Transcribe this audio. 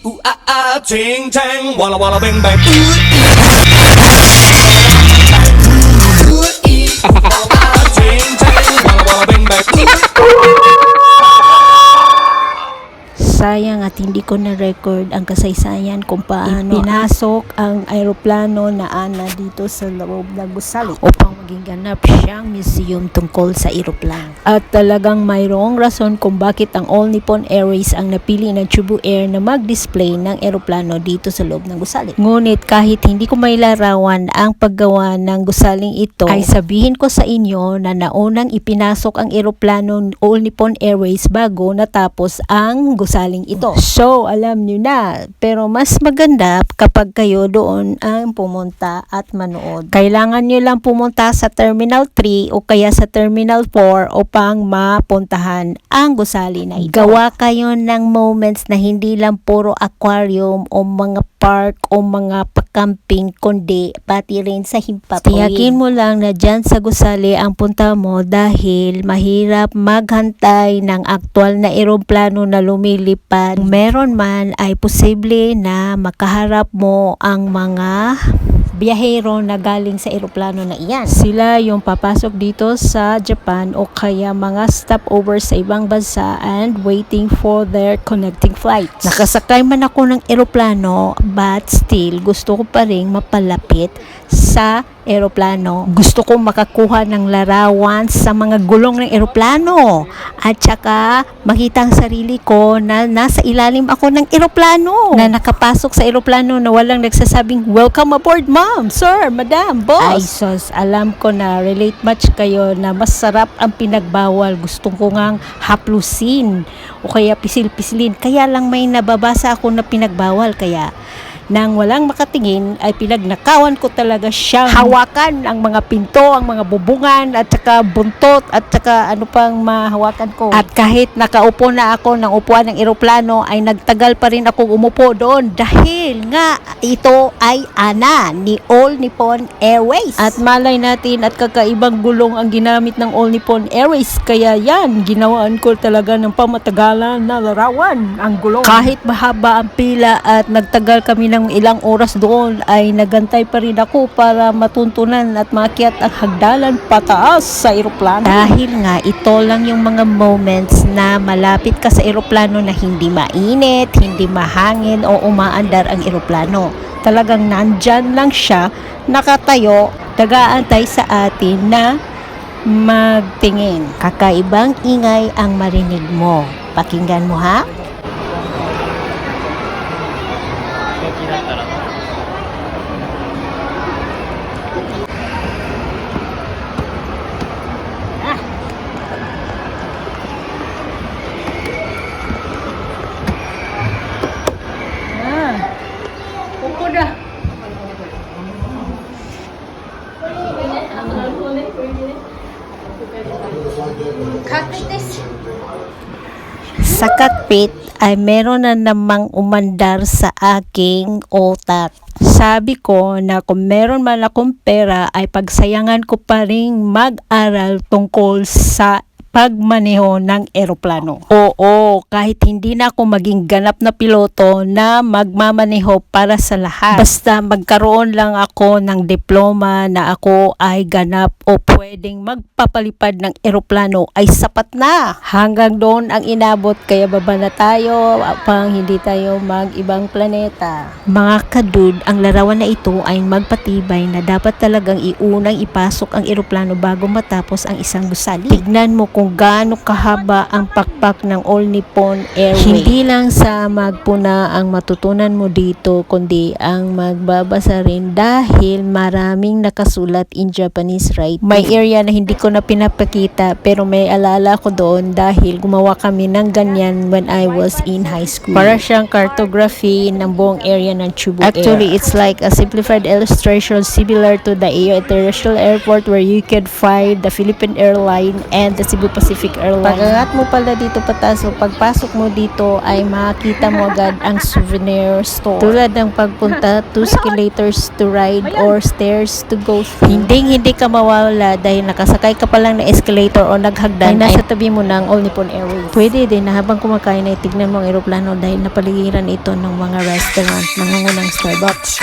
ooh ah ah, ting tang, walla walla bang bang. Ooh ee, walla walla, ting tang, walla walla bang bang. Sayang at hindi ko na-record ang kasaysayan kung paano pinasok ang aeroplano na Ana dito sa loob ng gusali upang maging ganap siyang museum tungkol sa aeroplano. At talagang mayroong rason kung bakit ang All Nippon Airways ang napili ng Chubu Air na mag-display ng aeroplano dito sa loob ng gusali. Ngunit kahit hindi ko may larawan ang paggawa ng gusaling ito, ay sabihin ko sa inyo na naunang ipinasok ang aeroplano ng All Nippon Airways bago natapos ang gusaling ito. So, alam nyo na. Pero mas maganda kapag kayo doon ang pumunta at manood. Kailangan nyo lang pumunta sa Terminal 3 o kaya sa Terminal 4 upang mapuntahan ang gusali na ito. Gawa kayo ng moments na hindi lang puro aquarium o mga park o mga pakamping, kundi pati rin sa himpapawid. Tiyakin mo lang na dyan sa gusali ang punta mo dahil mahirap maghantay ng aktwal na eroplano na lumilipad. Kung meron man ay posible na makaharap mo ang mga biyahero na galing sa eroplano na iyan. Sila yung papasok dito sa Japan o kaya mga stopover sa ibang bansa and waiting for their connecting flights. Nakasakay man ako ng eroplano but still gusto ko pa rin mapalapit sa eroplano. Gusto ko makakuha ng larawan sa mga gulong ng eroplano at saka makita ang sarili ko na nasa ilalim ako ng eroplano, na nakapasok sa eroplano na walang nagsasabing welcome aboard ma'am, sir, madam, boss. Ay sos, alam ko na relate much kayo na masarap ang pinagbawal. Gusto ko ngang haplusin o kaya pisil-pisilin, kaya lang may nababasa ako na pinagbawal, kaya nang walang makatingin ay pinagnakawan ko talaga siyang hawakan ang mga pinto, ang mga bubungan at saka buntot at saka ano pang mahawakan ko. At kahit nakaupo na ako ng upuan ng eroplano ay nagtagal pa rin akong umupo doon dahil nga ito ay Ana ni All Nippon Airways. At malay natin at kakaibang gulong ang ginamit ng All Nippon Airways, kaya yan, ginawaan ko talaga ng pamatagalan na larawan ang gulong. Kahit mahaba ang pila at nagtagal kami ng ilang oras doon ay nagantay pa rin ako para matuntunan at makiat ang hagdanan pataas sa eroplano. Dahil nga ito lang yung mga moments na malapit ka sa eroplano na hindi mainit, hindi mahangin o umaandar ang eroplano. Talagang nandyan lang siya, nakatayo, nag-aantay sa atin na magtingin. Kakaibang ingay ang marinig mo. Pakinggan mo ha. Sa cockpit ay meron na namang umandar sa aking utak. Sabi ko na kung meron man akong pera ay pagsayangan ko pa rin mag-aral tungkol sa pagmaneho ng eroplano. Oo, kahit hindi na ako maging ganap na piloto na magmamaneho para sa lahat. Basta magkaroon lang ako ng diploma na ako ay ganap o pwedeng magpapalipad ng eroplano ay sapat na. Hanggang doon ang inabot, kaya baba na tayo upang hindi tayo mag-ibang planeta. Mga kadud, ang larawan na ito ay magpatibay na dapat talagang iunang ipasok ang eroplano bago matapos ang isang gusali. Tignan mo kung gaano kahaba ang pakpak ng All Nippon Airways. Hindi lang sa magpuna ang matutunan mo dito, kundi ang magbabasa rin dahil maraming nakasulat in Japanese writing. May area na hindi ko na pinapakita pero may alala ko doon dahil gumawa kami ng ganyan when I was in high school. Para siyang cartography ng buong area ng Chubu Air. Actually, it's like a simplified illustration similar to the International Airport where you can find the Philippine Airline and the Cebu Pacific Airlines. Pag-angat mo pala dito pataas, o pagpasok mo dito ay makita mo agad ang souvenir store. Tulad ng pagpunta to escalators to ride or stairs to go through. Hindi ka mawawala dahil nakasakay ka pa lang na escalator o naghagdan ay nasa tabi mo ng All Nippon Airways. Pwede din na habang kumakain ay tignan mo ang eroplano dahil napaligiran ito ng mga restaurant, nangungunang Starbucks.